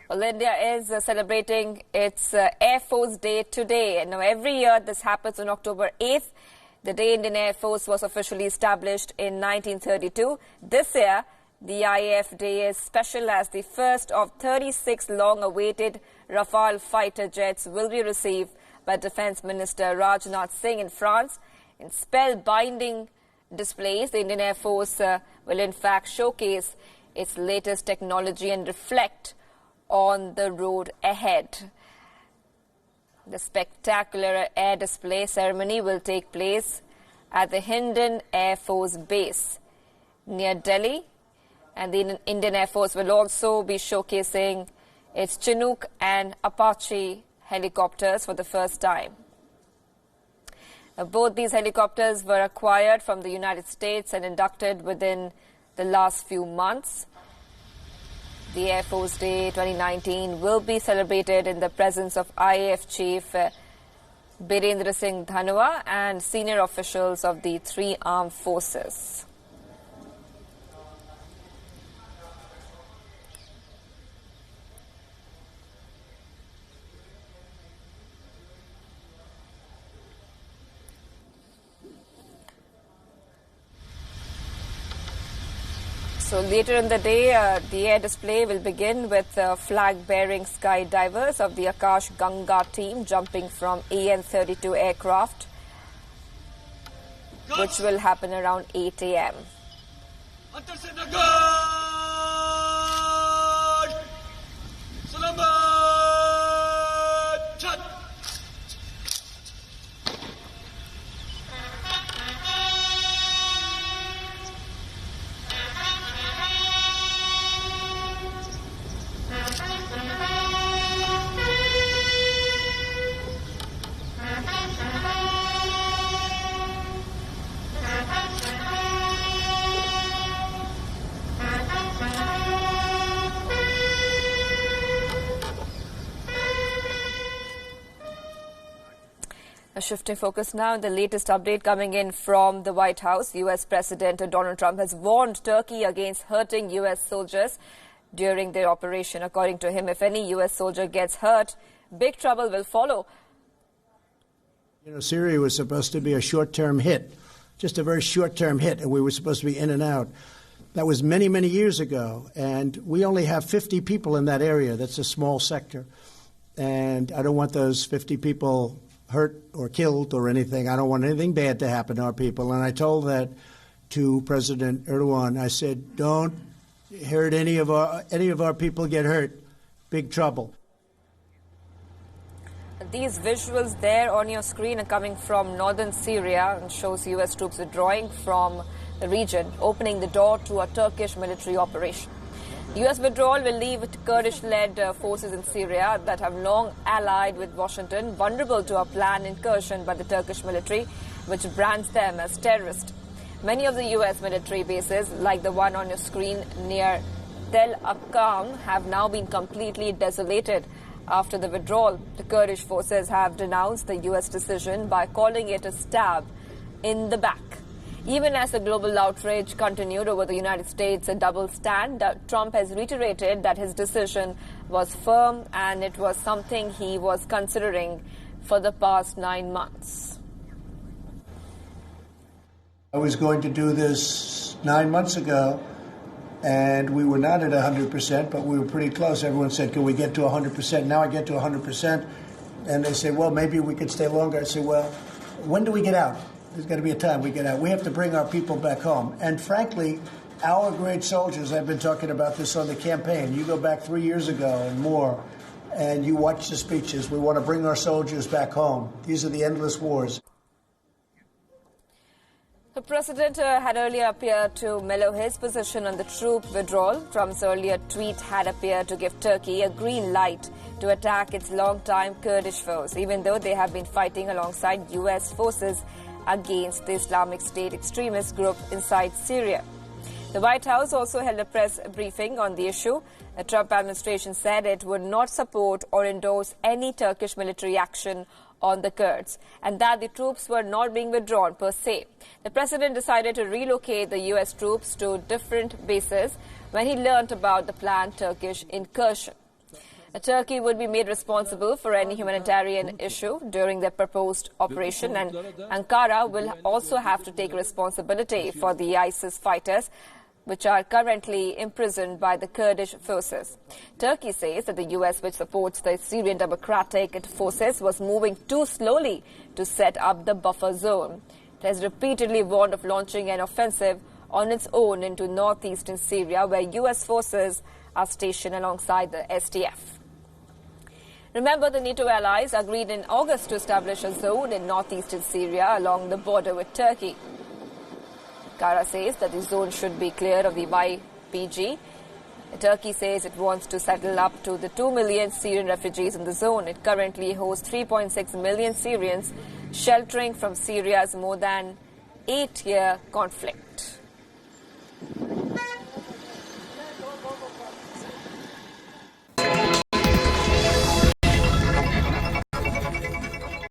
Well, India is celebrating its Air Force Day today. And now every year this happens on October 8th, the day Indian Air Force was officially established in 1932. This year, the IAF Day is special as the first of 36 long-awaited Rafale fighter jets will be received by Defence Minister Rajnath Singh in France. In spellbinding displays, the Indian Air Force will in fact showcase its latest technology and reflect on the road ahead. The spectacular air display ceremony will take place at the Hindon Air Force Base near Delhi, and the Indian Air Force will also be showcasing its Chinook and Apache helicopters for the first time. Both these helicopters were acquired from the United States and inducted within the last few months. The Air Force Day 2019 will be celebrated in the presence of IAF Chief Birendra Singh Dhanwa and senior officials of the three armed forces. So later in the day, the air display will begin with flag-bearing skydivers of the Akash Ganga team jumping from AN-32 aircraft, which will happen around 8 a.m. Shifting focus now, the latest update coming in from the White House. U.S. President Donald Trump has warned Turkey against hurting U.S. soldiers during their operation. According to him, if any U.S. soldier gets hurt, big trouble will follow. You know, Syria was supposed to be a short-term hit, just a very short-term hit, and we were supposed to be in and out. That was many, many years ago, and we only have 50 people in that area. That's a small sector, and I don't want those 50 people hurt or killed or anything. I don't want anything bad to happen to our people. And I told that to President Erdogan. I said, don't hurt any of our people get hurt. Big trouble. These visuals there on your screen are coming from northern Syria and shows U.S. troops withdrawing from the region, opening the door to a Turkish military operation. U.S. withdrawal will leave Kurdish-led forces in Syria that have long allied with Washington vulnerable to a planned incursion by the Turkish military, which brands them as terrorist. Many of the U.S. military bases, like the one on your screen near Tel Akam, have now been completely desolated after the withdrawal. The Kurdish forces have denounced the U.S. decision by calling it a stab in the back. Even as the global outrage continued over the United States' double stand, Trump has reiterated that his decision was firm and it was something he was considering for the past 9 months. I was going to do this 9 months ago, and we were not at 100%, but we were pretty close. Everyone said, can we get to 100%? Now I get to 100%, and they say, well, maybe we could stay longer. I say, well, when do we get out? There's got to be a time we get out. We have to bring our people back home. And frankly, our great soldiers, I've been talking about this on the campaign. You go back 3 years ago and more, and you watch the speeches. We want to bring our soldiers back home. These are the endless wars. The president had earlier appeared to mellow his position on the troop withdrawal. Trump's earlier tweet had appeared to give Turkey a green light to attack its longtime Kurdish foes, even though they have been fighting alongside U.S. forces against the Islamic State extremist group inside Syria. The White House also held a press briefing on the issue. The Trump administration said it would not support or endorse any Turkish military action on the Kurds, and that the troops were not being withdrawn per se. The president decided to relocate the U.S. troops to different bases when he learnt about the planned Turkish incursion. Turkey would be made responsible for any humanitarian issue during the proposed operation, and Ankara will also have to take responsibility for the ISIS fighters, which are currently imprisoned by the Kurdish forces. Turkey says that the US, which supports the Syrian Democratic Forces, was moving too slowly to set up the buffer zone. It has repeatedly warned of launching an offensive on its own into northeastern Syria, where US forces are stationed alongside the SDF. Remember, the NATO allies agreed in August to establish a zone in northeastern Syria along the border with Turkey. Ankara says that the zone should be clear of the YPG. Turkey says it wants to settle up to the 2 million Syrian refugees in the zone. It currently hosts 3.6 million Syrians sheltering from Syria's more than 8-year conflict.